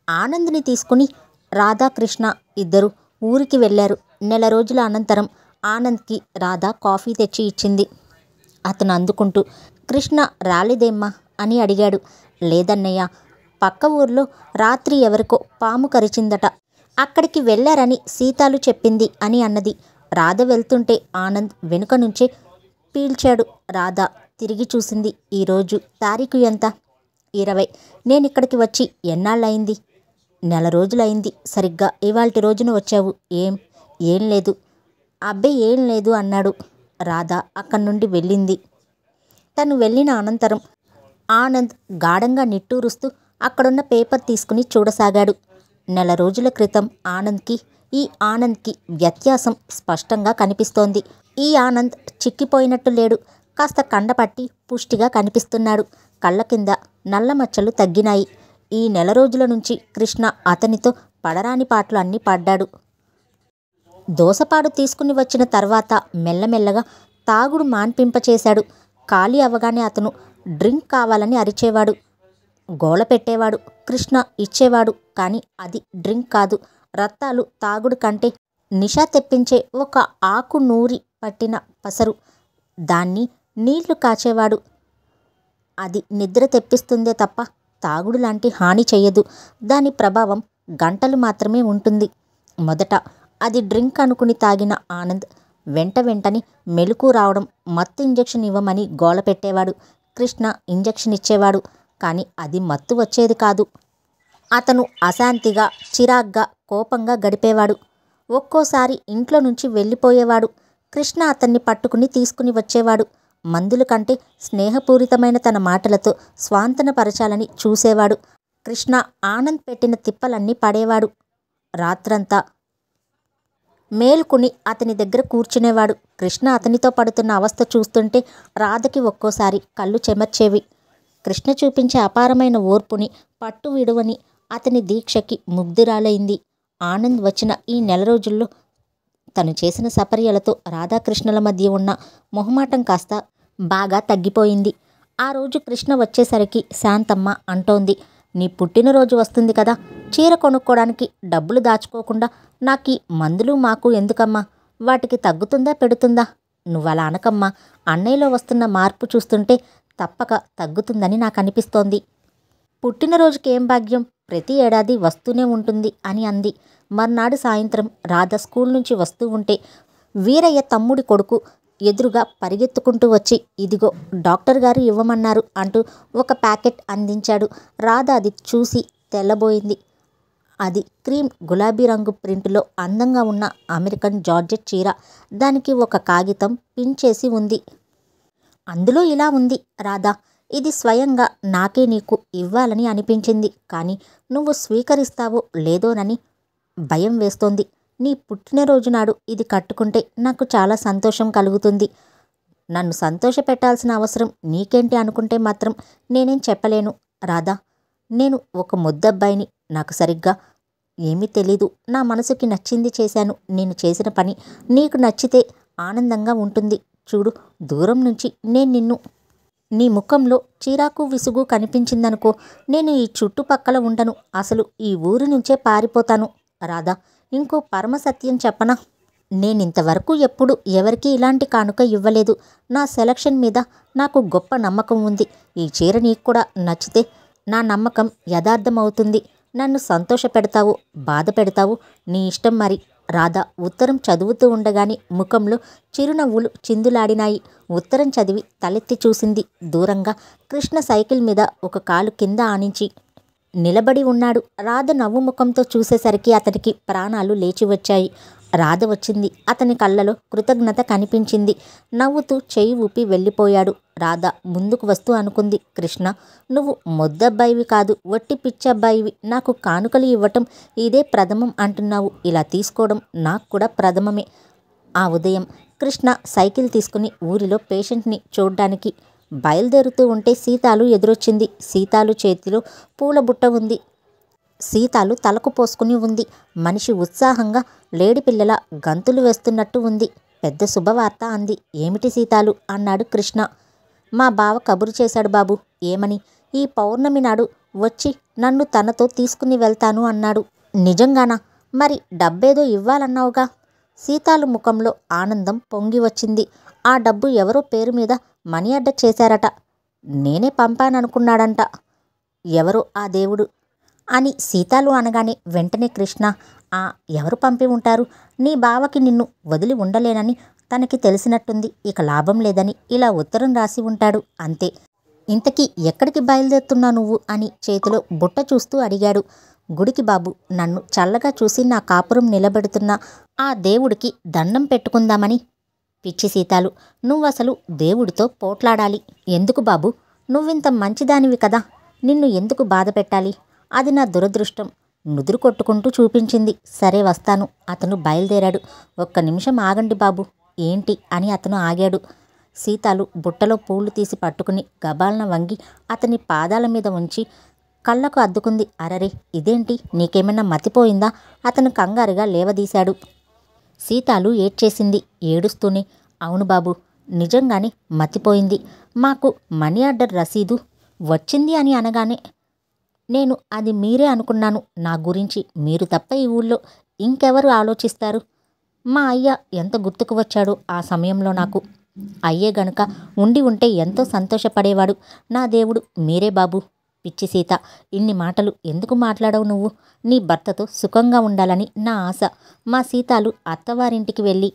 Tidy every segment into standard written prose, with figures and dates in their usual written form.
ఆనంద్ని తీసుకుని రాధాకృష్ణ ఇద్దరు ఊరికి వెళ్ళారు. నెల రోజుల అనంతరం ఆనంద్కి రాధ కాఫీ తెచ్చి ఇచ్చింది. అతను అందుకుంటూ, కృష్ణ రాలేదేమ్మా అని అడిగాడు. లేదన్నయ్య, పక్క ఊర్లో రాత్రి ఎవరికో పాము కరిచిందట, అక్కడికి వెళ్ళారని సీతాలు చెప్పింది అని అన్నది. రాధ వెళ్తుంటే ఆనంద్ వెనుక నుంచే పీల్చాడు. రాధ తిరిగి చూసింది. ఈరోజు తారీఖు ఎంత? 20. నేనిక్కడికి వచ్చి ఎన్నాళ్ళయింది? నెల రోజులైంది. సరిగ్గా ఇవాల్టి రోజున వచ్చావు. ఏం లేదు. అబ్బే ఏం లేదు అన్నాడు. రాధ అక్కడి నుండి వెళ్ళింది. తను వెళ్ళిన అనంతరం ఆనంద్ గాఢంగా నిట్టూరుస్తూ అక్కడున్న పేపర్ తీసుకుని చూడసాగాడు. నెల రోజుల క్రితం ఆనంద్కి ఈ ఆనంద్కి వ్యత్యాసం స్పష్టంగా కనిపిస్తోంది. ఈ ఆనంద్ చిక్కిపోయినట్టు లేడు. కాస్త కండపట్టి పుష్టిగా కనిపిస్తున్నాడు. కళ్ళ కింద నల్ల మచ్చలు తగ్గినాయి. ఈ నెల రోజుల నుంచి కృష్ణ అతనితో పడరాని పాటలు అన్నీ పడ్డాడు. దోసపాడు తీసుకుని వచ్చిన తర్వాత మెల్లమెల్లగా తాగుడు మాన్పింపచేశాడు. ఖాళీ అవ్వగానే అతను డ్రింక్ కావాలని అరిచేవాడు. గోల పెట్టేవాడు. కృష్ణ ఇచ్చేవాడు. కానీ అది డ్రింక్ కాదు. రత్తాలు తాగుడు కంటే నిషా తెప్పించే ఒక ఆకు నూరి పట్టిన పసరు. దాన్ని నీళ్లు కాచేవాడు. అది నిద్ర తెప్పిస్తుందే తప్ప తాగుడు లాంటి హాని చెయ్యదు. దాని ప్రభావం గంటలు మాత్రమే ఉంటుంది. మొదట అది డ్రింక్ అనుకుని తాగిన ఆనంద్ వెంటనే మెలకు రావడం, మత్తు ఇంజెక్షన్ ఇవ్వమని గోల పెట్టేవాడు. కృష్ణ ఇంజెక్షన్ ఇచ్చేవాడు. కానీ అది మత్తు వచ్చేది కాదు. అతను అశాంతిగా, చిరాగ్గా, కోపంగా గడిపేవాడు. ఒక్కోసారి ఇంట్లో నుంచి వెళ్ళిపోయేవాడు. కృష్ణ అతన్ని పట్టుకుని తీసుకుని వచ్చేవాడు. మందుల కంటే స్నేహపూరితమైన తన మాటలతో స్వాంతనపరచాలని చూసేవాడు. కృష్ణ ఆనంద్ పెట్టిన తిప్పలన్నీ పడేవాడు. రాత్రంతా మేల్కొని అతని దగ్గర కూర్చునేవాడు. కృష్ణ అతనితో పడుతున్న అవస్థ చూస్తుంటే రాధకి ఒక్కోసారి కళ్ళు చెమర్చేవి. కృష్ణ చూపించే అపారమైన ఓర్పుని, పట్టు విడువని అతని దీక్షకి ముగ్ధురాలైంది. ఆనంద్ వచ్చిన ఈ నెల రోజుల్లో తను చేసిన సపర్యలతో రాధాకృష్ణల మధ్య ఉన్న మొహమాటం కాస్త బాగా తగ్గిపోయింది. ఆ రోజు కృష్ణ వచ్చేసరికి శాంతమ్మ అంటోంది, నీ పుట్టినరోజు వస్తుంది కదా, చీర కొనుక్కోడానికి డబ్బులు దాచుకోకుండా నాకీ మందులు మాకు ఎందుకమ్మా? వాటికి తగ్గుతుందా పెడుతుందా? నువ్వలా అనకమ్మా. అన్నయ్యలో వస్తున్న మార్పు చూస్తుంటే తప్పక తగ్గుతుందని నాకు అనిపిస్తోంది. పుట్టినరోజుకి ఏం భాగ్యం, ప్రతి ఏడాది వస్తూనే ఉంటుంది అని అంది. మర్నాడు సాయంత్రం రాధ స్కూల్ నుంచి వస్తూ ఉంటే వీరయ్య తమ్ముడి కొడుకు ఎదురుగా పరిగెత్తుకుంటూ వచ్చి, ఇదిగో డాక్టర్ గారు ఇవ్వమన్నారు అంటూ ఒక ప్యాకెట్ అందించాడు. రాధ అది చూసి తెల్లబోయింది. అది క్రీమ్ గులాబీ రంగు ప్రింటులో అందంగా ఉన్న అమెరికన్ జార్జెట్ చీర. దానికి ఒక కాగితం పిన్ చేసి ఉంది. అందులో ఇలా ఉంది, రాధా, ఇది స్వయంగా నాకే నీకు ఇవ్వాలని అనిపించింది. కానీ నువ్వు స్వీకరిస్తావో లేదోనని భయం వేస్తోంది. నీ పుట్టినరోజు నాడు ఇది కట్టుకుంటే నాకు చాలా సంతోషం కలుగుతుంది. నన్ను సంతోష పెట్టాల్సిన అవసరం నీకేంటి అనుకుంటే మాత్రం నేనేం చెప్పలేను రాధా. నేను ఒక ముద్దబ్బాయిని. నాకు సరిగ్గా ఏమీ తెలీదు. నా మనసుకి నచ్చింది చేశాను. నేను చేసిన పని నీకు నచ్చితే ఆనందంగా ఉంటుంది. చూడు, దూరం నుంచి నేను నిన్ను, నీ ముఖంలో చిరాకు విసుగు కనిపించిందనుకో, నేను ఈ చుట్టుపక్కల ఉండను. అసలు ఈ ఊరి నుంచే పారిపోతాను. రాధా, ఇంకో పరమసత్యం చెప్పనా? నేనింతవరకు ఎప్పుడు ఎవరికీ ఇలాంటి కానుక ఇవ్వలేదు. నా సెలక్షన్ మీద నాకు గొప్ప నమ్మకం ఉంది. ఈ చీర నీకు కూడా నచ్చితే నా నమ్మకం యథార్థమవుతుంది. నన్ను సంతోష పెడతావు, బాధ పెడతావు, నీ ఇష్టం మరి. రాధ ఉత్తరం చదువుతూ ఉండగానే ముఖంలో చిరునవ్వులు చిందులాడినాయి. ఉత్తరం చదివి తలెత్తి చూసింది. దూరంగా కృష్ణ సైకిల్ మీద ఒక కాలు కింద ఆనించి నిలబడి ఉన్నాడు. రాధ నవ్వు ముఖంతో చూసేసరికి అతనికి ప్రాణాలు లేచి వచ్చాయి. రాధ వచ్చింది. అతని కళ్ళలో కృతజ్ఞత కనిపించింది. నవ్వుతూ చెయ్యి ఊపి వెళ్ళిపోయాడు. రాధ ముందుకు వస్తూ అనుకుంది, కృష్ణ, నువ్వు మొద్దబ్బాయివి కాదు, వట్టి పిచ్చబ్బాయివి. నాకు కానుకలు ఇవ్వటం ఇదే ప్రథమం అంటున్నావు. ఇలా తీసుకోవడం నాకు కూడా ప్రథమమే. ఆ ఉదయం కృష్ణ సైకిల్ తీసుకుని ఊరిలో పేషెంట్ని చూడ్డానికి బయలుదేరుతూ ఉంటే సీతాలు ఎదురొచ్చింది. సీతాలు చేతిలో పూల బుట్ట ఉంది. సీతాలు తలకు పోసుకుని ఉంది. మనిషి ఉత్సాహంగా లేడిపిల్లల గంతులు వేస్తున్నట్టు ఉంది. పెద్ద శుభవార్త అంది. ఏమిటి సీతాలు అన్నాడు కృష్ణ. మా బావ కబురు చేశాడు బాబు. ఏమని? ఈ పౌర్ణమి నాడు వచ్చి నన్ను తనతో తీసుకుని వెళ్తాను అన్నాడు. నిజంగానా? మరి డబ్బేదో ఇవ్వాలన్నావుగా? సీతాలు ముఖంలో ఆనందం పొంగి వచ్చింది. ఆ డబ్బు ఎవరో పేరు మీద మనీ ఆర్డర్ చేశారట. నేనే పంపాననుకున్నాడంట ఎవరో ఆ దేవుడు అని సీతాలు అనగానే వెంటనే కృష్ణ, ఎవరు పంపి ఉంటారు? నీ బావకి నిన్ను వదిలి ఉండలేనని తనకి తెలిసినట్టుంది. ఇక లాభం లేదని ఇలా ఉత్తరం రాసి ఉంటాడు అంతే. ఇంతకీ ఎక్కడికి బయలుదేరుతున్నా నువ్వు అని చేతిలో బుట్ట చూస్తూ అడిగాడు. గుడికి బాబు. నన్ను చల్లగా చూసి నా కాపురం నిలబెడుతున్న ఆ దేవుడికి దండం పెట్టుకుందామని. పిచ్చి సీతాలు, నువ్వసలు దేవుడితో పోట్లాడాలి. ఎందుకు బాబు? నువ్వింత మంచిదానివి కదా, నిన్ను ఎందుకు బాధ పెట్టాలి? అది నా దురదృష్టం. నుదురు కొట్టుకుంటూ చూపించింది. సరే వస్తాను. అతను బయలుదేరాడు. ఒక్క నిమిషం ఆగండి బాబు. ఏంటి అని అతను ఆగాడు. సీతాలు బుట్టలో పూలు తీసి పట్టుకుని గబాలన వంగి అతని పాదాల మీద ఉంచి కళ్ళకు అద్దుకుంది. అరరే, ఇదేంటి? నీకేమైనా మతిపోయిందా? అతను కంగారుగా లేవదీశాడు. సీతాలు ఏడ్చేసింది. ఏడుస్తూనే, అవును బాబు, నిజంగానే మతిపోయింది. మాకు మనీ ఆర్డర్ రసీదు వచ్చింది అని అనగానే నేను అది మీరే అనుకున్నాను. నా గురించి మీరు తప్ప ఈ ఊళ్ళో ఇంకెవరు ఆలోచిస్తారు? మా అయ్య ఎంత గుర్తుకు వచ్చాడో ఆ సమయంలో నాకు. అయ్యే గనుక ఉండి ఉంటే ఎంతో సంతోషపడేవాడు. నా దేవుడు మీరే బాబు. పిచ్చి సీత, ఇన్ని మాటలు ఎందుకు మాట్లాడవు నువ్వు? నీ భర్తతో సుఖంగా ఉండాలని నా ఆశ. మా సీతాలు అత్తవారింటికి వెళ్ళి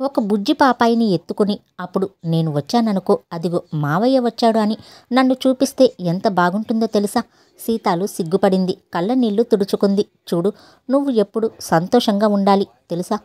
ఒక బుజ్జి పాపాయిని ఎత్తుకుని అప్పుడు నేను వచ్చాననుకో, అదిగో మావయ్య వచ్చాడు అని నన్ను చూపిస్తే ఎంత బాగుంటుందో తెలుసా? సీతాలు సిగ్గుపడింది. కళ్ళ నీళ్లు తుడుచుకుంది. చూడు, నువ్వు ఎప్పుడు సంతోషంగా ఉండాలి తెలుసా?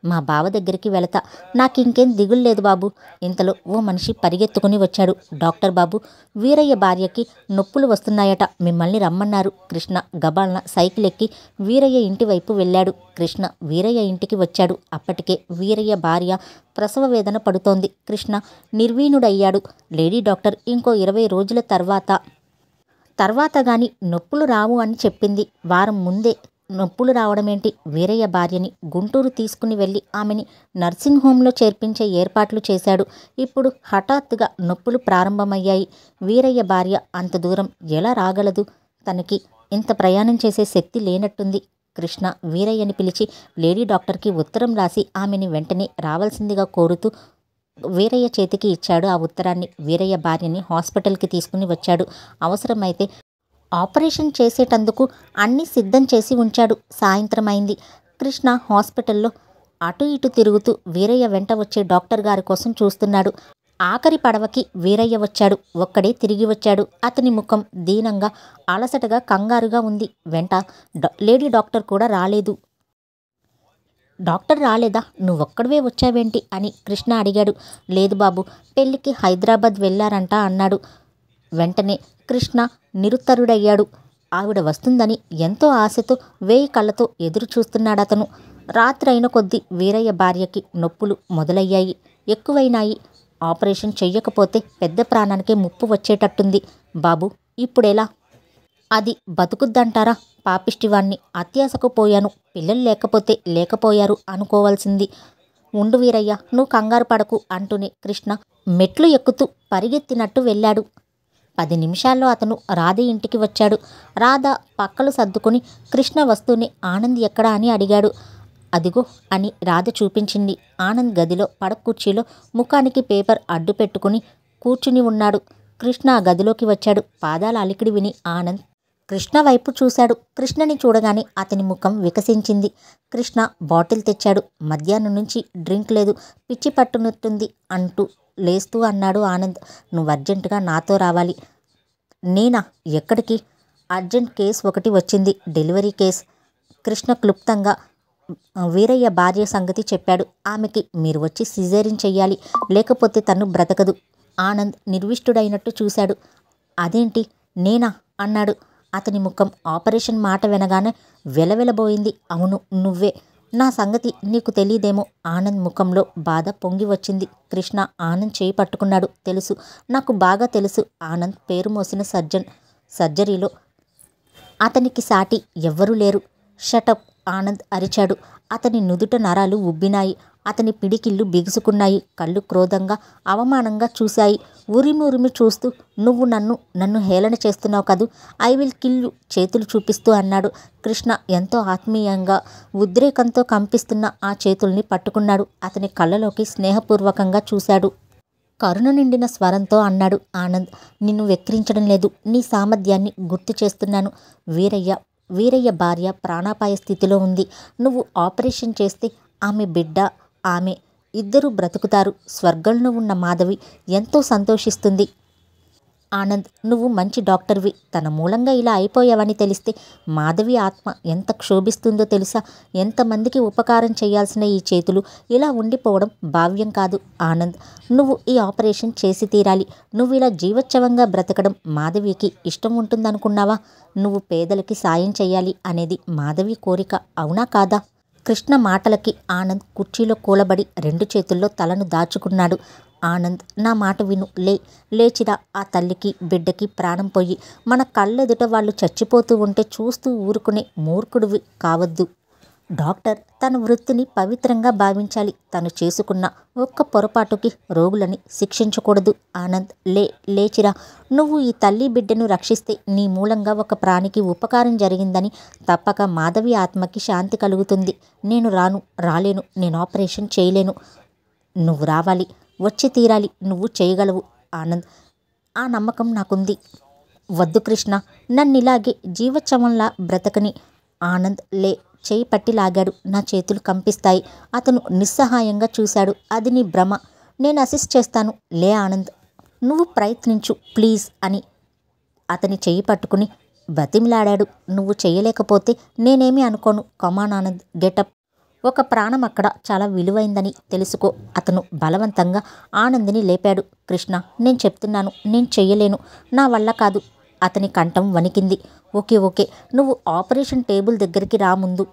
మా బావ దగ్గరికి వెళతా. నాకింకేం దిగుల్లేదు బాబు. ఇంతలో ఓ మనిషి పరిగెత్తుకుని వచ్చాడు. డాక్టర్ బాబు, వీరయ్య భార్యకి నొప్పులు వస్తున్నాయట, మిమ్మల్ని రమ్మన్నారు. కృష్ణ గబాల్న సైకిల్ ఎక్కి వీరయ్య ఇంటి వైపు వెళ్ళాడు. కృష్ణ వీరయ్య ఇంటికి వచ్చాడు. అప్పటికే వీరయ్య భార్య ప్రసవ వేదన పడుతోంది. కృష్ణ నిర్వీణుడయ్యాడు. లేడీ డాక్టర్ ఇంకో 20 రోజుల తర్వాత గాని నొప్పులు రావు అని చెప్పింది. వారం ముందే నొప్పులు రావడమేంటి? వీరయ్య భార్యని గుంటూరు తీసుకుని వెళ్ళి ఆమెని నర్సింగ్ హోంలో చేర్పించే ఏర్పాట్లు చేశాడు. ఇప్పుడు హఠాత్తుగా నొప్పులు ప్రారంభమయ్యాయి. వీరయ్య భార్య అంత దూరం ఎలా రాగలదు? తనకి ఇంత ప్రయాణం చేసే శక్తి లేనట్టుంది. కృష్ణ వీరయ్యని పిలిచి లేడీ డాక్టర్కి ఉత్తరం రాసి ఆమెని వెంటనే రావాల్సిందిగా కోరుతూ వీరయ్య చేతికి ఇచ్చాడు ఆ ఉత్తరాన్ని. వీరయ్య భార్యని హాస్పిటల్కి తీసుకుని వచ్చాడు. అవసరమైతే ఆపరేషన్ చేసేటందుకు అన్నీ సిద్ధం చేసి ఉంచాడు. సాయంత్రం అయింది. కృష్ణ హాస్పిటల్లో అటు ఇటు తిరుగుతూ వీరయ్య వెంట వచ్చే డాక్టర్ గారి కోసం చూస్తున్నాడు. ఆఖరి పడవకి వీరయ్య వచ్చాడు. ఒక్కడే తిరిగి వచ్చాడు. అతని ముఖం దీనంగా, అలసటగా, కంగారుగా ఉంది. వెంట లేడీ డాక్టర్ కూడా రాలేదు. డాక్టర్ రాలేదా? నువ్వొక్కడివే వచ్చావేంటి అని కృష్ణ అడిగాడు. లేదు బాబు, పెళ్ళికి హైదరాబాద్ వెళ్ళారంట అన్నాడు. వెంటనే కృష్ణ నిరుత్తరుడయ్యాడు. ఆవిడ వస్తుందని ఎంతో ఆశతో 1000 కళ్ళతో ఎదురు చూస్తున్నాడతను. రాత్రైన కొద్దీ వీరయ్య భార్యకి నొప్పులు మొదలయ్యాయి, ఎక్కువైనాయి. ఆపరేషన్ చెయ్యకపోతే పెద్ద ప్రాణానికే ముప్పు వచ్చేటట్టుంది. బాబు, ఇప్పుడెలా? అది బతుకుద్దంటారా? పాపిష్టివాణ్ణి, అత్యాశకు పోయాను. పిల్లలు లేకపోతే లేకపోయారు అనుకోవాల్సింది. ఉండు వీరయ్య, నువ్వు కంగారు పడకు అంటూనే కృష్ణ మెట్లు ఎక్కుతూ పరిగెత్తినట్టు వెళ్ళాడు. 10 నిమిషాల్లో అతను రాధ ఇంటికి వచ్చాడు. రాధ పక్కలు సర్దుకుని కృష్ణ వస్తూనే ఆనంద్ ఎక్కడా అని అడిగాడు. అదిగో అని రాధ చూపించింది. ఆనంద్ గదిలో పడకుర్చీలో ముఖానికి పేపర్ అడ్డు పెట్టుకుని కూర్చుని ఉన్నాడు. కృష్ణ ఆ గదిలోకి వచ్చాడు. పాదాల అలికిడి విని ఆనంద్ కృష్ణ వైపు చూశాడు. కృష్ణని చూడగానే అతని ముఖం వికసించింది. కృష్ణ బాటిల్ తెచ్చాడు. మధ్యాహ్నం నుంచి డ్రింక్ లేదు, పిచ్చి పట్టునట్టుంది అంటూ లేస్తూ అన్నాడు ఆనంద్. నువ్వు అర్జెంటుగా నాతో రావాలి. నేనా? ఎక్కడికి? అర్జెంట్ కేసు ఒకటి వచ్చింది, డెలివరీ కేస్. కృష్ణ క్లుప్తంగా వీరయ్య భార్య సంగతి చెప్పాడు. ఆమెకి మీరు వచ్చి సిజేరియన్ చెయ్యాలి, లేకపోతే తను బ్రతకదు. ఆనంద్ నిర్విష్టుడైనట్టు చూశాడు. అదేంటి, నేనా అన్నాడు. అతని ముఖం ఆపరేషన్ మాట వినగానే వెలవెలబోయింది. అవును, నువ్వే. నా సంగతి నీకు తెలీదేమో. ఆనంద్ ముఖంలో బాధ పొంగి వచ్చింది. కృష్ణ ఆనంద్ చేయి పట్టుకున్నాడు. తెలుసు, నాకు బాగా తెలుసు. ఆనంద్ పేరు మోసిన సర్జరీలో అతనికి సాటి ఎవ్వరూ లేరు. షటప్ ఆనంద్ అరిచాడు. అతని నుదుట నరాలు ఉబ్బినాయి. అతని పిడికిళ్ళు బిగుసుకున్నాయి. కళ్ళు క్రోధంగా అవమానంగా చూశాయి. ఉరిమి ఉరిమి చూస్తూ, నువ్వు నన్ను హేళన చేస్తున్నావు కదూ, ఐ విల్ కిల్ యు చేతులు చూపిస్తూ అన్నాడు. కృష్ణ ఎంతో ఆత్మీయంగా ఉద్రేకంతో కంపిస్తున్న ఆ చేతుల్ని పట్టుకున్నాడు. అతని కళ్ళలోకి స్నేహపూర్వకంగా చూశాడు. కరుణ నిండిన స్వరంతో అన్నాడు ఆనంద్. నిన్ను వెక్కిరించడం లేదు, నీ సామర్థ్యాన్ని గుర్తు చేస్తున్నాను. వీరయ్య భార్య ప్రాణాపాయ స్థితిలో ఉంది. నువ్వు ఆపరేషన్ చేస్తే ఆమె బిడ్డ, ఆమె ఇద్దరూ బ్రతుకుతారు. స్వర్గంలో ఉన్న మాధవి ఎంతో సంతోషిస్తుంది. ఆనంద్, నువ్వు మంచి డాక్టర్వి. తన మూలంగా ఇలా అయిపోయావని తెలిస్తే మాధవి ఆత్మ ఎంత క్షోభిస్తుందో తెలుసా? ఎంతమందికి ఉపకారం చేయాల్సిన ఈ చేతులు ఇలా ఉండిపోవడం భావ్యం కాదు. ఆనంద్, నువ్వు ఈ ఆపరేషన్ చేసి తీరాలి. నువ్వు ఇలా జీవోత్సవంగా బ్రతకడం మాధవికి ఇష్టం ఉంటుందనుకున్నావా? నువ్వు పేదలకి సాయం చేయాలి అనేది మాధవి కోరిక, అవునా కాదా? కృష్ణ మాటలకి ఆనంద్ కుర్చీలో కూలబడి 2 చేతుల్లో తలను దాచుకున్నాడు. ఆనంద్, నా మాట విను. లేచిరా. ఆ తల్లికి బిడ్డకి ప్రాణం పోయి మన కళ్ళెదుట వాళ్ళు చచ్చిపోతూ ఉంటే చూస్తూ ఊరుకునే మూర్ఖుడివి కావద్దు. డాక్టర్ తన వృత్తిని పవిత్రంగా భావించాలి. తను చేసుకున్న ఒక్క పొరపాటుకి రోగులని శిక్షించకూడదు. ఆనంద్, లేచిరా. నువ్వు ఈ తల్లి బిడ్డను రక్షిస్తే నీ మూలంగా ఒక ప్రాణికి ఉపకారం జరిగిందని తప్పక మాధవి ఆత్మకి శాంతి కలుగుతుంది. నేను రాలేను. నేను ఆపరేషన్ చేయలేను. నువ్వు రావాలి, వచ్చి తీరాలి. నువ్వు చేయగలవు ఆనంద్. ఆ నమ్మకం నాకుంది. వద్దు కృష్ణ, నన్నిలాగే జీవోత్సవంలా బ్రతకని. ఆనంద్ చేయి పట్టి లాగాడు. నా చేతులు కంపిస్తాయి. అతను నిస్సహాయంగా చూశాడు. అది నీ భ్రమ. నేను అసిస్ట్ చేస్తాను. ఆనంద్, నువ్వు ప్రయత్నించు ప్లీజ్ అని అతని చెయ్యి పట్టుకుని బతిమిలాడాడు. నువ్వు చేయలేకపోతే నేనేమీ అనుకోను. కమాన్ ఆనంద్, గెటప్. ఒక ప్రాణం అక్కడ చాలా విలువైందని తెలుసుకో. అతను బలవంతంగా ఆనంద్ని లేపాడు. కృష్ణ, నేను చెప్తున్నాను, నేను చెయ్యలేను. నా వల్ల కాదు. అతని కంఠం వణికింది. ఓకే, నువ్వు ఆపరేషన్ టేబుల్ దగ్గరికి రా ముందు.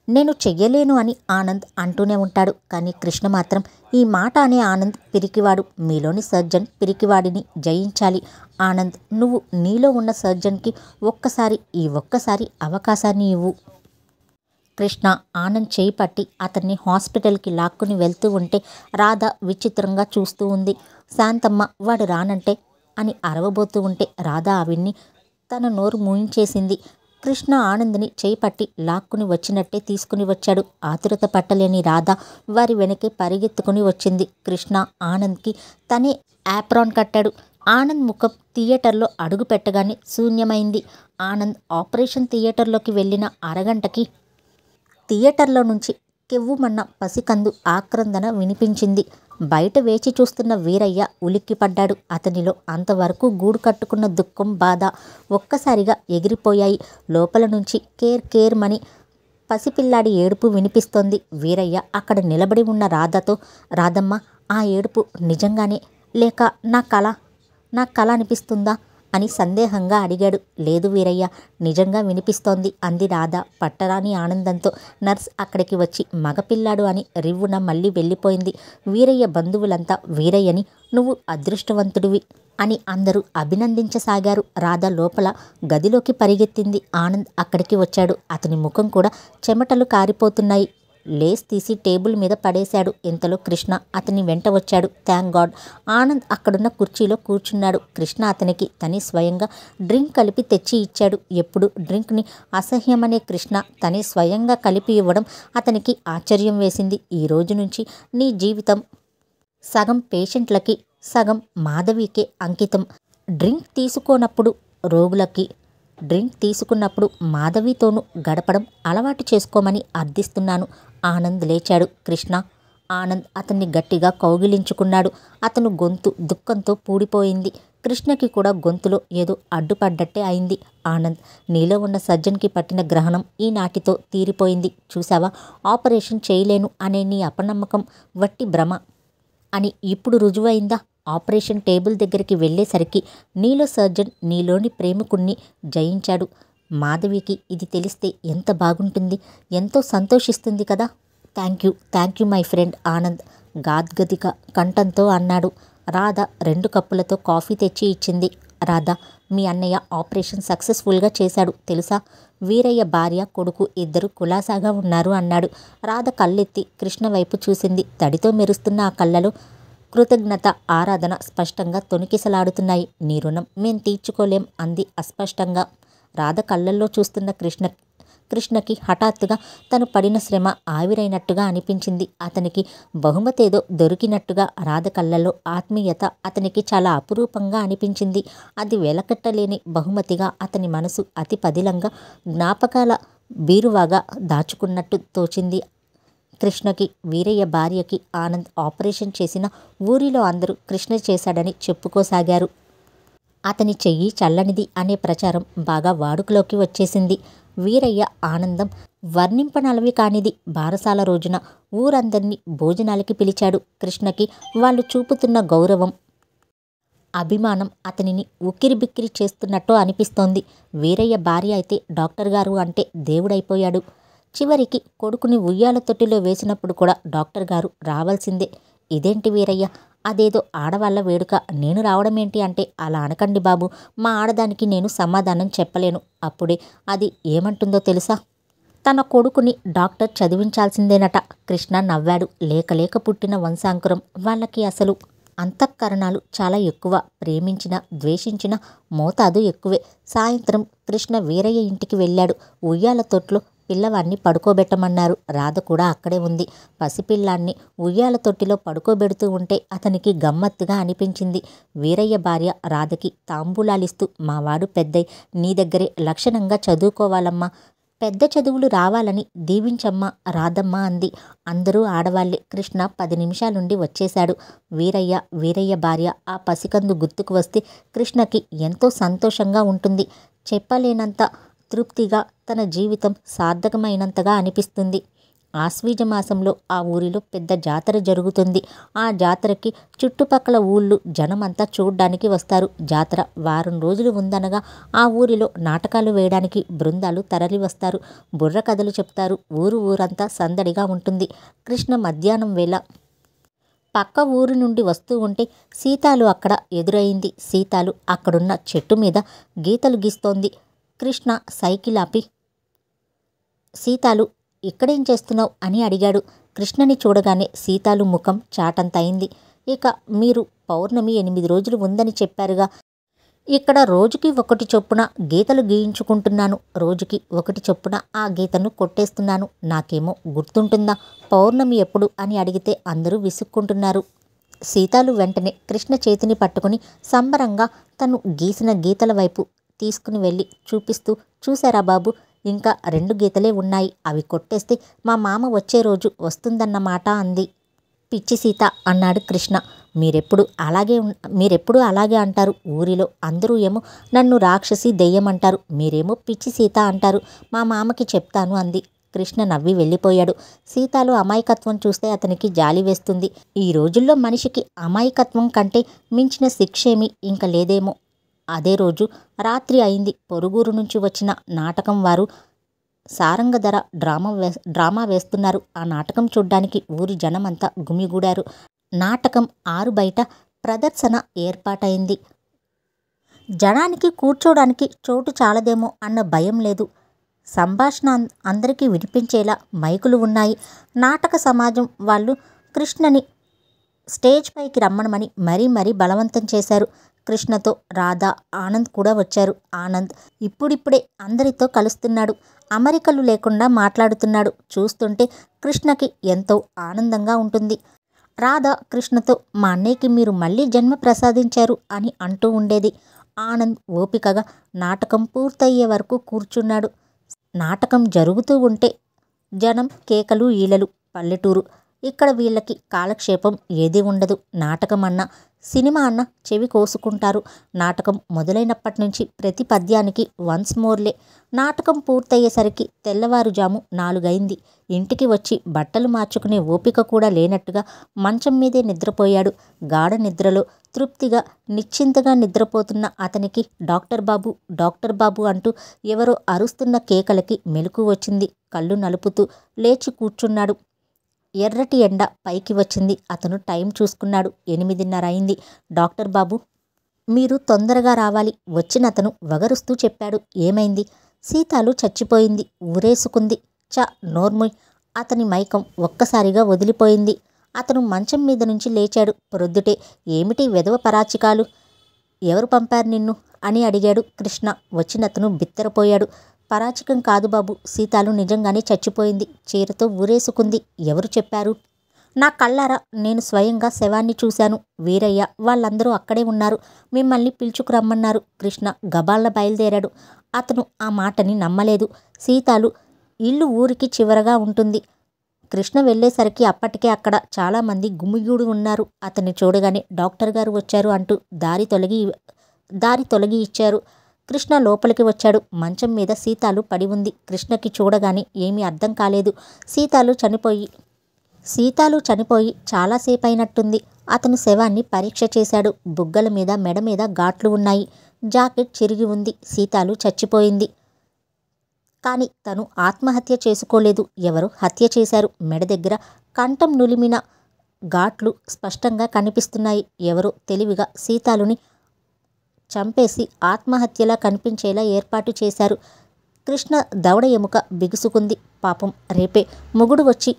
నేను చెయ్యలేను అని ఆనంద్ అంటూనే ఉంటాడు. కానీ కృష్ణ మాత్రం ఈ మాట అనే ఆనంద్ పిరికివాడు. మీలోని సర్జన్ పిరికివాడిని జయించాలి. ఆనంద్, నువ్వు నీలో ఉన్న సర్జన్కి ఒక్కసారి అవకాశాన్ని ఇవ్వు. కృష్ణ ఆనంద్ చేయి పట్టి అతన్ని హాస్పిటల్కి లాక్కుని వెళ్తూ ఉంటే రాధ విచిత్రంగా చూస్తూ ఉంది. శాంతమ్మ వాడు రానంటే అని అరవబోతూ ఉంటే రాధ ఆవిడ్ని తన నోరు మూయించేసింది. కృష్ణ ఆనంద్ని చేయి పట్టి లాక్కుని వచ్చినట్టే తీసుకుని వచ్చాడు. ఆతురత పట్టలేని రాధ వారి వెనకే పరిగెత్తుకుని వచ్చింది. కృష్ణ ఆనంద్కి తనే యాప్రాన్ కట్టాడు. ఆనంద్ ముఖం థియేటర్లో అడుగు పెట్టగానే శూన్యమైంది. ఆనంద్ ఆపరేషన్ థియేటర్లోకి వెళ్ళిన అరగంటకి థియేటర్లో నుంచి కెవ్వుమన్న పసికందు ఆక్రందన వినిపించింది. బయట వేచి చూస్తున్న వీరయ్య ఉలిక్కిపడ్డాడు. అతనిలో అంతవరకు గూడు కట్టుకున్న దుఃఖం, బాధ ఒక్కసారిగా ఎగిరిపోయాయి. లోపల నుంచి కేర్మని పసిపిల్లాడి ఏడుపు వినిపిస్తోంది. వీరయ్య అక్కడ నిలబడి ఉన్న రాధతో, రాధమ్మ, ఆ ఏడుపు నిజంగానే లేక నా కళ అనిపిస్తుందా అని సందేహంగా అడిగాడు. లేదు వీరయ్య, నిజంగా వినిపిస్తోంది అంది రాధ పట్టరాని ఆనందంతో. నర్స్ అక్కడికి వచ్చి మగపిల్లాడు అని రివ్వున మళ్ళీ వెళ్ళిపోయింది. వీరయ్య బంధువులంతా వీరయ్యని నువ్వు అదృష్టవంతుడివి అని అందరూ అభినందించసాగారు. రాధ లోపల గదిలోకి పరిగెత్తింది. ఆనంద్ అక్కడికి వచ్చాడు. అతని ముఖం కూడా చెమటలు కారిపోతున్నాయి. లేస్ తీసి టేబుల్ మీద పడేశాడు. ఇంతలో కృష్ణ అతని వెంట వచ్చాడు. Thank God. ఆనంద్ అక్కడున్న కుర్చీలో కూర్చున్నాడు. కృష్ణ అతనికి తనే స్వయంగా డ్రింక్ కలిపి తెచ్చి ఇచ్చాడు. ఎప్పుడు డ్రింక్ని అసహ్యమనే కృష్ణ తనే స్వయంగా కలిపి ఇవ్వడం అతనికి ఆశ్చర్యం వేసింది. ఈ రోజు నుంచి నీ జీవితం సగం పేషెంట్లకి, సగం మాధవికే అంకితం. డ్రింక్ తీసుకోనప్పుడు రోగులకి, డ్రింక్ తీసుకున్నప్పుడు మాధవితోనూ గడపడం అలవాటు చేసుకోమని అర్థిస్తున్నాను. ఆనంద్ లేచాడు. కృష్ణ. ఆనంద్ అతన్ని గట్టిగా కౌగిలించుకున్నాడు. అతను గొంతు దుఃఖంతో పూడిపోయింది. కృష్ణకి కూడా గొంతులో ఏదో అడ్డుపడ్డట్టే అయింది. ఆనంద్, నీలో ఉన్న సర్జన్కి పట్టిన గ్రహణం ఈనాటితో తీరిపోయింది. చూసావా, ఆపరేషన్ చేయలేను అనే నీ అపనమ్మకం వట్టి భ్రమ అని ఇప్పుడు రుజువైందా? ఆపరేషన్ టేబుల్ దగ్గరికి వెళ్ళేసరికి నీలో సర్జన్ నీలోని ప్రేమికుణ్ణి జయించాడు. మాధవికి ఇది తెలిస్తే ఎంత బాగుంటుంది, ఎంతో సంతోషిస్తుంది కదా. Thank you my friend Anand గాద్గదిక కంఠంతో అన్నాడు. రాధ 2 కప్పులతో కాఫీ తెచ్చి ఇచ్చింది. రాధ, మీ అన్నయ్య ఆపరేషన్ సక్సెస్ఫుల్గా చేశాడు తెలుసా? వీరయ్య భార్య కొడుకు ఇద్దరు కులాసాగా ఉన్నారు అన్నాడు. రాధ కళ్ళెత్తి కృష్ణ వైపు చూసింది. తడితో మెరుస్తున్న ఆ కళ్ళలో కృతజ్ఞత, ఆరాధన స్పష్టంగా తొణికిసలాడుతున్నాయి. నీ రుణం మేం తీర్చుకోలేం అంది అస్పష్టంగా. రాధ కళ్ళల్లో చూస్తున్న కృష్ణకి హఠాత్తుగా తను పడిన శ్రమ ఆవిరైనట్టుగా అనిపించింది. అతనికి బహుమతేదో దొరికినట్టుగా రాధ కళ్ళల్లో ఆత్మీయత అతనికి చాలా అపురూపంగా అనిపించింది. అది వెలకట్టలేని బహుమతిగా అతని మనసు అతి పదిలంగా జ్ఞాపకాల బీరువాగా దాచుకున్నట్టు తోచింది కృష్ణకి. వీరయ్య భార్యకి ఆనంద్ ఆపరేషన్ చేసిన ఊరిలో అందరూ కృష్ణ చేశాడని చెప్పుకోసాగారు. అతని చెయ్యి చల్లనిది అనే ప్రచారం బాగా వాడుకలోకి వచ్చేసింది. వీరయ్య ఆనందం వర్ణింపనలవి కానిది. బారసాల రోజున ఊరందరినీ భోజనాలకి పిలిచాడు. కృష్ణకి వాళ్ళు చూపుతున్న గౌరవం, అభిమానం అతనిని ఉక్కిరిబిక్కిరి చేస్తున్నట్టు అనిపిస్తోంది. వీరయ్య భార్య అయితే డాక్టర్ గారు అంటే దేవుడైపోయాడు. చివరికి కొడుకుని ఉయ్యాల తొట్టిలో వేసినప్పుడు కూడా డాక్టర్ గారు రావాల్సిందే. ఇదేంటి వీరయ్య, అదేదో ఆడవాళ్ళ వేడుక, నేను రావడమేంటి అంటే, అలా అనకండి బాబు, మా ఆడదానికి నేను సమాధానం చెప్పలేను. అప్పుడే అది ఏమంటుందో తెలుసా? తన కొడుకుని డాక్టర్ చదివించాల్సిందేనట. కృష్ణ నవ్వాడు. లేక పుట్టిన వంశాంకురం వాళ్ళకి అసలు అంతఃకరణాలు చాలా ఎక్కువ. ప్రేమించిన ద్వేషించిన మోతాదు ఎక్కువే. సాయంత్రం కృష్ణ వీరయ్య ఇంటికి వెళ్ళాడు. ఉయ్యాల తొట్లో పిల్లవాడిని పడుకోబెట్టమన్నారు. రాధ కూడా అక్కడే ఉంది. పసిపిల్లాన్ని ఉయ్యాల తొట్టిలో పడుకోబెడుతూ ఉంటే అతనికి గమ్మత్తుగా అనిపించింది. వీరయ్య భార్య రాధకి తాంబూలాలిస్తూ, మావాడు పెద్దయ్ నీ దగ్గరే లక్షణంగా చదువుకోవాలమ్మా, పెద్ద చదువులు రావాలని దీవించమ్మా రాధమ్మ అంది. అందరూ ఆడవాళ్ళే. కృష్ణ 10 నిమిషాలుండి వచ్చేశాడు. వీరయ్య భార్య ఆ పసికందు గుర్తుకు వస్తే కృష్ణకి ఎంతో సంతోషంగా ఉంటుంది. చెప్పలేనంత తృప్తిగా, తన జీవితం సార్థకమైనంతగా అనిపిస్తుంది. ఆశ్వీజ మాసంలో ఆ ఊరిలో పెద్ద జాతర జరుగుతుంది. ఆ జాతరకి చుట్టుపక్కల ఊళ్ళు జనమంతా చూడ్డానికి వస్తారు. జాతర వారం రోజులు ఉందనగా ఆ ఊరిలో నాటకాలు వేయడానికి బృందాలు తరలి వస్తారు. బుర్ర కథలు చెప్తారు. ఊరంతా సందడిగా ఉంటుంది. కృష్ణ మధ్యాహ్నం వేళ పక్క ఊరు నుండి వస్తూ ఉంటే సీతాలు అక్కడ ఎదురయింది. సీతాలు అక్కడున్న చెట్టు మీద గీతలు గీస్తోంది. కృష్ణ సైకిల్ ఆపి, సీతాలు ఇక్కడేం చేస్తున్నావు అని అడిగాడు. కృష్ణని చూడగానే సీతాలు ముఖం చాటంతయింది. ఇక మీరు పౌర్ణమి 8 రోజులు ఉందని చెప్పారుగా, ఇక్కడ రోజుకి 1 చొప్పున గీతలు గీయించుకుంటున్నాను. రోజుకి 1 చొప్పున ఆ గీతను కొట్టేస్తున్నాను. నాకేమో గుర్తుంటుందా పౌర్ణమి ఎప్పుడు అని అడిగితే అందరూ విసుక్కుంటున్నారు. సీతాలు వెంటనే కృష్ణ చేతిని పట్టుకుని సంబరంగా తను గీసిన గీతల వైపు తీసుకుని వెళ్ళి చూపిస్తూ, చూసారా బాబు, ఇంకా 2 గీతలే ఉన్నాయి. అవి కొట్టేస్తే మా మామ వచ్చే రోజు వస్తుందన్నమాట అంది. పిచ్చి సీత అన్నాడు కృష్ణ. మీరెప్పుడు అలాగే అంటారు. ఊరిలో అందరూ ఏమో నన్ను రాక్షసి దెయ్యమంటారు, మీరేమో పిచ్చి సీత అంటారు. మా మామకి చెప్తాను అంది. కృష్ణ నవ్వి వెళ్ళిపోయాడు. సీతాలు అమాయకత్వం చూస్తే అతనికి జాలి వేస్తుంది. ఈ రోజుల్లో మనిషికి అమాయకత్వం కంటే మించిన శిక్షేమీ ఇంక లేదేమో. అదే రోజు రాత్రి అయింది. పొరుగురు నుంచి వచ్చిన నాటకం వారు సారంగధర డ్రామా వేస్తున్నారు. ఆ నాటకం చూడ్డానికి ఊరి జనమంతా గుమిగూడారు. నాటకం 6 బయట ప్రదర్శన ఏర్పాటైంది. జనానికి కూర్చోడానికి చోటు చాలదేమో అన్న భయం లేదు. సంభాషణ అందరికీ వినిపించేలా మైకులు ఉన్నాయి. నాటక సమాజం వాళ్ళు కృష్ణని స్టేజ్ పైకి రమ్మనమని మరీ బలవంతం చేశారు. కృష్ణతో రాధ, ఆనంద్ కూడా వచ్చారు. ఆనంద్ ఇప్పుడిప్పుడే అందరితో కలుస్తున్నాడు. అమరికలు లేకుండా మాట్లాడుతున్నాడు. చూస్తుంటే కృష్ణకి ఎంతో ఆనందంగా ఉంటుంది. రాధ కృష్ణతో, మా అన్నయ్యకి మీరు మళ్ళీ జన్మ ప్రసాదించారు అని అంటూ ఉండేది. ఆనంద్ ఓపికగా నాటకం పూర్తయ్యే వరకు కూర్చున్నాడు. నాటకం జరుగుతూ ఉంటే జనం కేకలు, ఈలలు. పల్లెటూరు. ఇక్కడ వీళ్ళకి కాలక్షేపం ఏదీ ఉండదు. నాటకం అన్నా సినిమా అన్నా చెవి కోసుకుంటారు. నాటకం మొదలైనప్పటి నుంచి ప్రతి పద్యానికి వన్స్ మోర్లే. నాటకం పూర్తయ్యేసరికి తెల్లవారుజాము 4 అయింది. ఇంటికి వచ్చి బట్టలు మార్చుకునే ఓపిక కూడా లేనట్టుగా మంచం మీదే నిద్రపోయాడు. గాఢ నిద్రలో తృప్తిగా నిశ్చింతగా నిద్రపోతున్న అతనికి డాక్టర్ బాబు అంటూ ఎవరో అరుస్తున్న కేకలకి మెలకు వచ్చింది. కళ్ళు నలుపుతూ లేచి కూర్చున్నాడు. ఎర్రటి ఎండ పైకి వచ్చింది. అతను టైం చూసుకున్నాడు. 8:30 అయింది. డాక్టర్ బాబు, మీరు తొందరగా రావాలి. వచ్చిన అతను వగరుస్తూ చెప్పాడు. ఏమైంది? సీతాలు చచ్చిపోయింది, ఊరేసుకుంది. చ నోర్ముయ్. అతని మైకం ఒక్కసారిగా వదిలిపోయింది. అతను మంచం మీద నుంచి లేచాడు. ప్రొద్దుటే ఏమిటి వెధవ పరాచికాలు? ఎవరు పంపారు నిన్ను అని అడిగాడు కృష్ణ. వచ్చినతను బిత్తరపోయాడు. పరాచికం కాదు బాబు, సీతాలు నిజంగానే చచ్చిపోయింది, చీరతో ఊరేసుకుంది. ఎవరు చెప్పారు? నా కళ్ళారా నేను స్వయంగా శవాన్ని చూశాను. వీరయ్య వాళ్ళందరూ అక్కడే ఉన్నారు. మిమ్మల్ని పిలుచుకురమ్మన్నారు. కృష్ణ గబాళ్ళ బయలుదేరాడు. అతను ఆ మాటని నమ్మలేదు. సీతాలు ఇల్లు ఊరికి చివరగా ఉంటుంది. కృష్ణ వెళ్ళేసరికి అప్పటికే అక్కడ చాలామంది గుమిగూడి ఉన్నారు. అతన్ని చూడగానే డాక్టర్ గారు వచ్చారు అంటూ దారి తొలగి ఇచ్చారు. కృష్ణ లోపలికి వచ్చాడు. మంచం మీద సీతాలు పడి ఉంది. కృష్ణకి చూడగానే ఏమీ అర్థం కాలేదు. సీతాలు చనిపోయి చాలాసేపైనట్టుంది. అతను శవాన్ని పరీక్ష చేశాడు. బుగ్గల మీద మెడ మీద ఘాట్లు ఉన్నాయి. జాకెట్ చిరిగి ఉంది. సీతాలు చచ్చిపోయింది. కానీ తను ఆత్మహత్య చేసుకోలేదు. ఎవరు హత్య చేశారు. మెడ దగ్గర కంఠం నులిమిన ఘాట్లు స్పష్టంగా కనిపిస్తున్నాయి. ఎవరో తెలివిగా సీతాలుని చంపేసి ఆత్మహత్యలా కనిపించేలా ఏర్పాటు చేశారు. కృష్ణ దవడ ఎముక బిగుసుకుంది. పాపం రేపే మొగుడు వచ్చి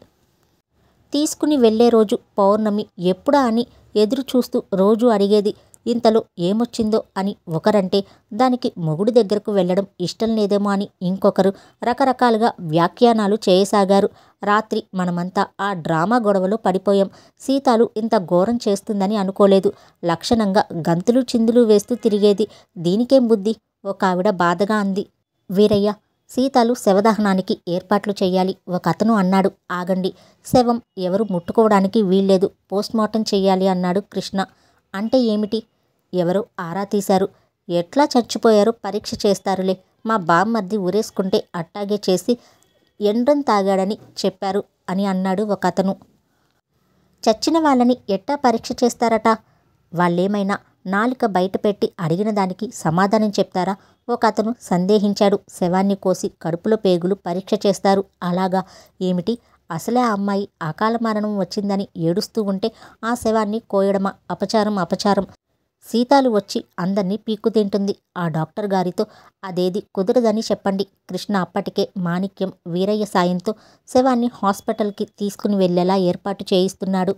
తీసుకుని వెళ్లే రోజు. పౌర్ణమి ఎప్పుడా అని ఎదురు చూస్తూ రోజు అడిగేది. ఇంతలో ఏమొచ్చిందో అని ఒకరంటే దానికి మొగుడు దగ్గరకు వెళ్ళడం ఇష్టం లేదేమో అని ఇంకొకరు రకరకాలుగా వ్యాఖ్యానాలు చేయసాగారు. రాత్రి మనమంతా ఆ డ్రామా గొడవలో పడిపోయాం. సీతాలు ఇంత ఘోరం చేస్తుందని అనుకోలేదు. లక్షణంగా గంతులు చిందులు వేస్తూ తిరిగేది. దీనికేం బుద్ధి? ఒక ఆవిడ బాధగా అంది. వీరయ్య, సీతాలు శవదహనానికి ఏర్పాట్లు చెయ్యాలి. ఒక అతను అన్నాడు. ఆగండి, శవం ఎవరు ముట్టుకోవడానికి వీల్లేదు, పోస్ట్మార్టం చెయ్యాలి అన్నాడు కృష్ణ. అంటే ఏమిటి? ఎవరో ఆరా తీశారు. ఎట్లా చచ్చిపోయారో పరీక్ష చేస్తారులే. మా బామ్మర్ది ఊరేసుకుంటే అట్టాగే చేసి ఎండ్రం తాగాడని చెప్పారు అని అన్నాడు ఒక అతను. చచ్చిన వాళ్ళని ఎట్టా పరీక్ష చేస్తారట? వాళ్ళేమైనా నాలిక బయట పెట్టి అడిగిన దానికి సమాధానం చెప్తారా? ఒక అతను సందేహించాడు. శవాన్ని కోసి కడుపులో పేగులు పరీక్ష చేస్తారు. అలాగా? ఏమిటి? అసలే ఆ అమ్మాయి అకాల మరణం వచ్చిందని ఏడుస్తూ ఉంటే ఆ శవాన్ని కోయడమా? అపచారం. సీతాలు వచ్చి అందర్నీ పీక్కుతింటుంది. ఆ డాక్టర్ గారితో అదేది కుదరదని చెప్పండి. కృష్ణ అప్పటికే మాణిక్యం, వీరయ్య సాయంతో శవాన్ని హాస్పిటల్కి తీసుకుని వెళ్ళేలా ఏర్పాటు చేయిస్తున్నాడు.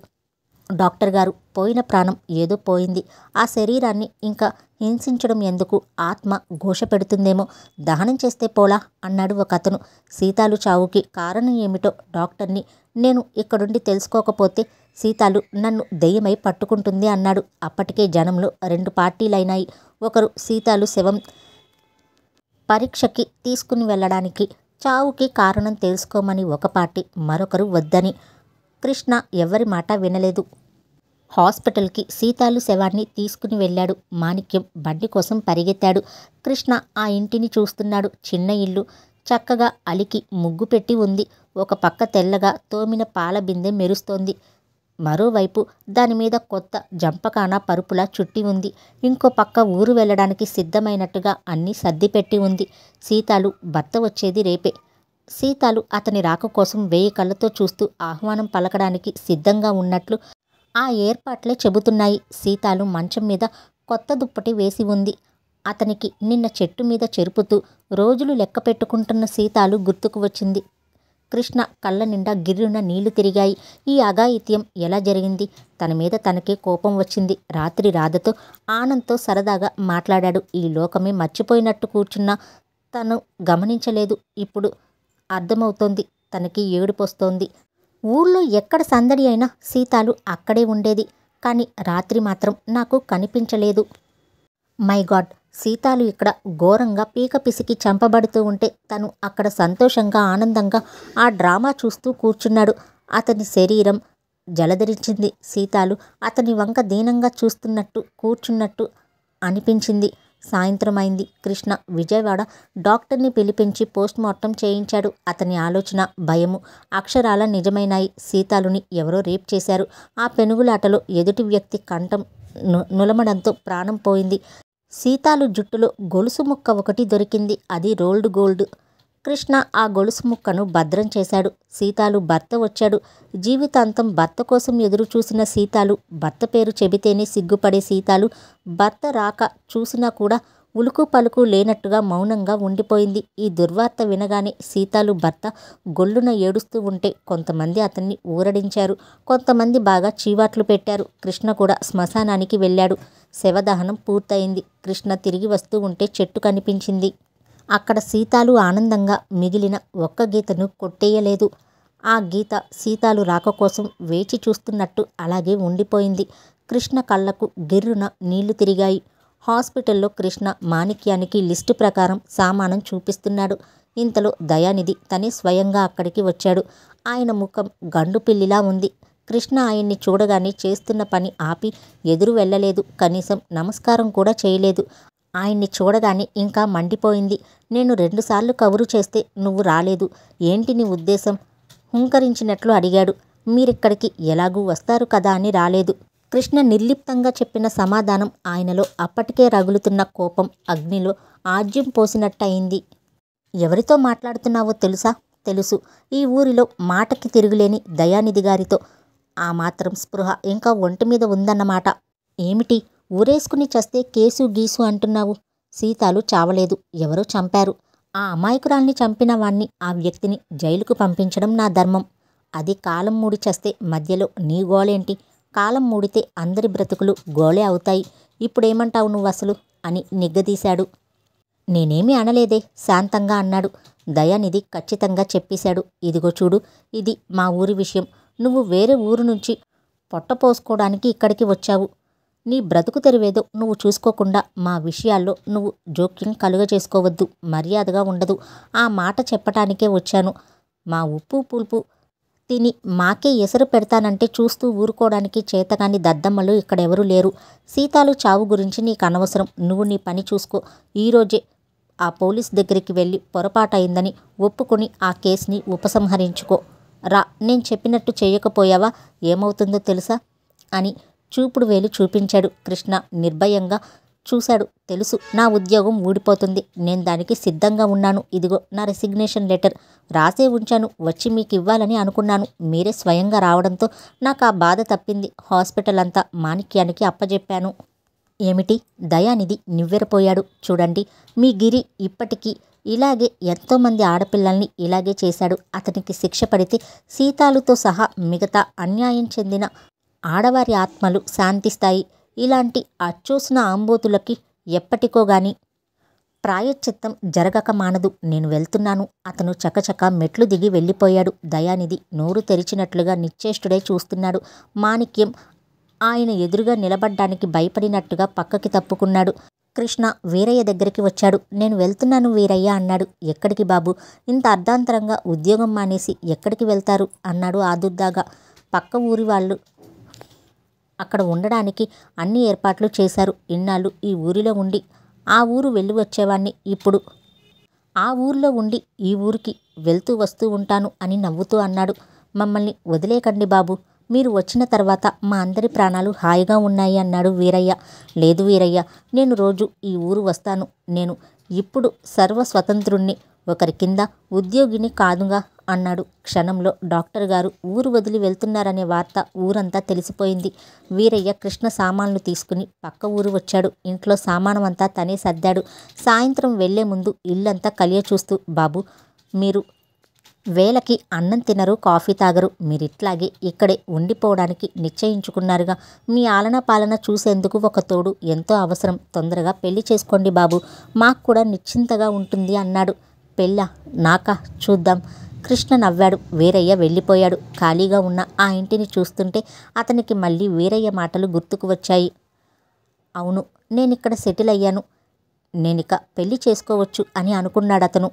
డాక్టర్ గారు, పోయిన ప్రాణం ఏదో పోయింది. ఆ శరీరాన్ని ఇంకా హింసించడం ఎందుకు? ఆత్మ ఘోష పెడుతుందేమో. దహనం చేస్తే పోలా అన్నాడు ఒక అతను. సీతాలు చావుకి కారణం ఏమిటో డాక్టర్ని నేను ఇక్కడుండి తెలుసుకోకపోతే సీతాలు నన్ను దెయ్యమై పట్టుకుంటుంది అన్నాడు. అప్పటికే జనంలో 2 పార్టీలైనాయి. ఒకరు సీతాలు శవం పరీక్షకి తీసుకుని వెళ్ళడానికి, చావుకి కారణం తెలుసుకోమని ఒక పార్టీ, మరొకరు వద్దని. కృష్ణ ఎవ్వరి మాట వినలేదు. హాస్పిటల్కి సీతాలు శవాన్ని తీసుకుని వెళ్ళాడు. మాణిక్యం బండి కోసం పరిగెత్తాడు. కృష్ణ ఆ ఇంటిని చూస్తున్నాడు. చిన్న ఇల్లు, చక్కగా అలికి ముగ్గు పెట్టి ఉంది. ఒక పక్క తెల్లగా తోమిన పాల బిందె మెరుస్తోంది. మరోవైపు దానిమీద కొత్త జంపకాన పరుపులా చుట్టి ఉంది. ఇంకో పక్క ఊరు వెళ్ళడానికి సిద్ధమైనట్టుగా అన్నీ సర్దిపెట్టి ఉంది. సీతాలు భర్త వచ్చేది రేపే. సీతాలు అతని రాక కోసం 1000 కళ్ళతో చూస్తూ ఆహ్వానం పలకడానికి సిద్ధంగా ఉన్నట్లు ఆ ఏర్పాట్లే చెబుతున్నాయి. సీతాలు మంచం మీద కొత్త దుప్పటి వేసి ఉంది. అతనికి నిన్న చెట్టు మీద చెరుపుతూ రోజులు లెక్క పెట్టుకుంటున్న సీతాలు గుర్తుకు వచ్చింది. కృష్ణ కళ్ళ నిండా గిర్రున నీళ్లు తిరిగాయి. ఈ అఘాయిత్యం ఎలా జరిగింది? తన మీద తనకే కోపం వచ్చింది. రాత్రి రాధతో ఆనంద్తో సరదాగా మాట్లాడాడు. ఈ లోకమే మర్చిపోయినట్టు కూర్చున్నా తను గమనించలేదు. ఇప్పుడు అర్థమవుతోంది. తనకి ఏడుపొస్తోంది. ఊళ్ళో ఎక్కడ సందడి అయినా సీతాలు అక్కడే ఉండేది. కానీ రాత్రి మాత్రం నాకు కనిపించలేదు. మై గాడ్, సీతాలు ఇక్కడ ఘోరంగా పీక పిసికి చంపబడుతూ ఉంటే తను అక్కడ సంతోషంగా ఆనందంగా ఆ డ్రామా చూస్తూ కూర్చున్నాడు. అతని శరీరం జలధరించింది. సీతాలు అతని వంక దీనంగా చూస్తున్నట్టు కూర్చున్నట్టు అనిపించింది. సాయంత్రం అయింది. కృష్ణ విజయవాడ డాక్టర్ని పిలిపించి పోస్ట్మార్టం చేయించాడు. అతని ఆలోచన, భయము అక్షరాల నిజమైనాయి. సీతాలుని ఎవరో రేప్ చేశారు. ఆ పెనుగులాటలో ఎదుటి వ్యక్తి కంఠం నులమడంతో ప్రాణం పోయింది. సీతాలు జుట్టులో గొలుసు ముక్క ఒకటి దొరికింది. అది రోల్డ్ గోల్డ్. కృష్ణ ఆ గొలుసు ముక్కను భద్రం చేశాడు. సీతాలు భర్త వచ్చాడు. జీవితాంతం భర్త కోసం ఎదురు చూసిన సీతాలు, భర్త పేరు చెబితేనే సిగ్గుపడే సీతాలు, భర్త రాక చూసినా కూడా ఉలుకు పలుకు లేనట్టుగా మౌనంగా ఉండిపోయింది. ఈ దుర్వార్త వినగానే సీతాలు భర్త గొల్లున ఏడుస్తూ ఉంటే కొంతమంది అతన్ని ఊరడించారు, కొంతమంది బాగా చీవాట్లు పెట్టారు. కృష్ణ కూడా శ్మశానానికి వెళ్ళాడు. శవదహనం పూర్తయింది. కృష్ణ తిరిగి వస్తూ ఉంటే చెట్టు కనిపించింది. అక్కడ సీతాలు ఆనందంగా మిగిలిన ఒక్క గీతను కొట్టేయలేదు. ఆ గీత సీతాలు రాక కోసం వేచి చూస్తున్నట్టు అలాగే ఉండిపోయింది. కృష్ణ కళ్ళకు గిర్రున నీళ్లు తిరిగాయి. హాస్పిటల్లో కృష్ణ మాణిక్యానికి లిస్టు ప్రకారం సామానం చూపిస్తున్నాడు. ఇంతలో దయానిధి తనే స్వయంగా అక్కడికి వచ్చాడు. ఆయన ముఖం గండు పిల్లిలా ఉంది. కృష్ణ ఆయన్ని చూడగానే చేస్తున్న పని ఆపి ఎదురు వెళ్ళలేదు. కనీసం నమస్కారం కూడా చేయలేదు. ఆయన్ని చూడగానే ఇంకా మండిపోయింది. నేను 2 సార్లు కబురు చేస్తే నువ్వు రాలేదు. ఏంటి నీ ఉద్దేశం? హుంకరించినట్లు అడిగాడు. మీరిక్కడికి ఎలాగూ వస్తారు కదా అని రాలేదు. కృష్ణ నిర్లిప్తంగా చెప్పిన సమాధానం ఆయనలో అప్పటికే రగులుతున్న కోపం అగ్నిలో ఆజ్యం పోసినట్టయింది. ఎవరితో మాట్లాడుతున్నావో తెలుసా? తెలుసు. ఈ ఊరిలో మాటకి తిరుగులేని దయానిధి గారితో. ఆ మాత్రం స్పృహ ఇంకా ఒంటి మీద ఉందన్నమాట. ఏమిటి ఊరేసుకుని చస్తే కేసు గీసు అంటున్నావు? సీతాలు చావలేదు, ఎవరో చంపారు. ఆ అమాయకురాల్ని చంపిన వాణ్ణి, ఆ వ్యక్తిని జైలుకు పంపించడం నా ధర్మం. అది కాలం మూడి చస్తే మధ్యలో నీ గోలేంటి? కాలం మూడితే అందరి బ్రతుకులు గోలే అవుతాయి. ఇప్పుడేమంటావు నువ్వు అసలు అని నిగ్గదీశాడు. నేనేమీ అనలేదే, శాంతంగా అన్నాడు. దయానిధి ఖచ్చితంగా చెప్పేశాడు. ఇదిగో చూడు, ఇది మా ఊరి విషయం. నువ్వు వేరే ఊరు నుంచి పొట్టపోసుకోవడానికి ఇక్కడికి వచ్చావు. నీ బ్రతుకు తెరివేదో నువ్వు చూసుకోకుండా మా విషయాల్లో నువ్వు జోక్యం కలుగజేసుకోవద్దు. మర్యాదగా ఉండదు. ఆ మాట చెప్పటానికే వచ్చాను. మా ఉప్పు పులుపు తిని మాకే ఎసరు పెడతానంటే చూస్తూ ఊరుకోవడానికి చేతకాని దద్దమ్మలు ఇక్కడెవరూ లేరు. సీతాలు చావు గురించి నీకు అనవసరం. నువ్వు నీ పని చూసుకో. ఈరోజే ఆ పోలీస్ దగ్గరికి వెళ్ళి పొరపాటయిందని ఒప్పుకొని ఆ కేసుని ఉపసంహరించుకో. రా, నేను చెప్పినట్టు చేయకపోయావా ఏమవుతుందో తెలుసా అని చూపుడు వేలు చూపించాడు. కృష్ణ నిర్భయంగా చూశాడు. తెలుసు, నా ఉద్యోగం ఊడిపోతుంది. నేను దానికి సిద్ధంగా ఉన్నాను. ఇదిగో నా రెసిగ్నేషన్ లెటర్ రాసే ఉంచాను. వచ్చి మీకు ఇవ్వాలని అనుకున్నాను. మీరే స్వయంగా రావడంతో నాకు ఆ బాధ తప్పింది. హాస్పిటల్ అంతా మాణిక్యానికి అప్పజెప్పాను. ఏమిటి? దయానిధి నివ్వెరపోయాడు. చూడండి, మీ గిరి ఇప్పటికీ ఇలాగే ఎంతోమంది ఆడపిల్లల్ని ఇలాగే చేశాడు. అతనికి శిక్ష పడితే సీతాలుతో సహా మిగతా అన్యాయం చెందిన ఆడవారి ఆత్మలు శాంతిస్తాయి. ఇలాంటి అచ్చోసిన ఆంబోతులకి ఎప్పటికో గాని ప్రాయశ్చిత్తం జరగక మానదు. నేను వెళ్తున్నాను. అతను చకచక మెట్లు దిగి వెళ్ళిపోయాడు. దయానిధి నోరు తెరిచినట్లుగా నిశ్చేష్టుడై చూస్తున్నాడు. మాణిక్యం ఆయన ఎదురుగా నిలబడ్డానికి భయపడినట్టుగా పక్కకి తప్పుకున్నాడు. కృష్ణ వీరయ్య దగ్గరికి వచ్చాడు. నేను వెళ్తున్నాను వీరయ్య అన్నాడు. ఎక్కడికి బాబు? ఇంత అర్ధాంతరంగా ఉద్యోగం మానేసి ఎక్కడికి వెళ్తారు అన్నాడు ఆదుర్దాగా. పక్క ఊరి వాళ్ళు అక్కడ ఉండడానికి అన్ని ఏర్పాట్లు చేశారు. ఇన్నాళ్ళు ఈ ఊరిలో ఉండి ఆ ఊరు వెళ్ళి వచ్చేవాణ్ణి. ఇప్పుడు ఆ ఊరిలో ఉండి ఈ ఊరికి వెళ్తూ వస్తూ ఉంటాను అని నవ్వుతూ అన్నాడు. మమ్మల్ని వదిలేకండి బాబు. మీరు వచ్చిన తర్వాత మా అందరి ప్రాణాలు హాయిగా ఉన్నాయి అన్నాడు వీరయ్య. లేదు వీరయ్య, నేను రోజు ఈ ఊరు వస్తాను. నేను ఇప్పుడు సర్వస్వతంత్రుణ్ణి, ఒకరి కింద ఉద్యోగిని కాదుగా అన్నాడు. క్షణంలో డాక్టర్ గారు ఊరు వదిలి వెళ్తున్నారనే వార్త ఊరంతా తెలిసిపోయింది. వీరయ్య కృష్ణ సామాన్లు తీసుకుని పక్క ఊరు వచ్చాడు. ఇంట్లో సామానమంతా తనే సర్దాడు. సాయంత్రం వెళ్లే ముందు ఇల్లంతా కలియ చూస్తూ, బాబు, మీరు వేళకి అన్నం తినరు, కాఫీ తాగరు. మీరిట్లాగే ఇక్కడే ఉండిపోవడానికి నిశ్చయించుకున్నారుగా. మీ ఆలన పాలన చూసేందుకు ఒక తోడు ఎంతో అవసరం. తొందరగా పెళ్లి చేసుకోండి బాబు, మాకు కూడా నిశ్చింతగా ఉంటుంది అన్నాడు. పెళ్ళా? నాకా? చూద్దాం. కృష్ణ నవ్వాడు. వీరయ్య వెళ్ళిపోయాడు. ఖాళీగా ఉన్న ఆ ఇంటిని చూస్తుంటే అతనికి మళ్ళీ వీరయ్య మాటలు గుర్తుకు వచ్చాయి. అవును, నేనిక్కడ సెటిల్ అయ్యాను. నేనిక పెళ్లి చేసుకోవచ్చు అని అనుకున్నాడు అతను.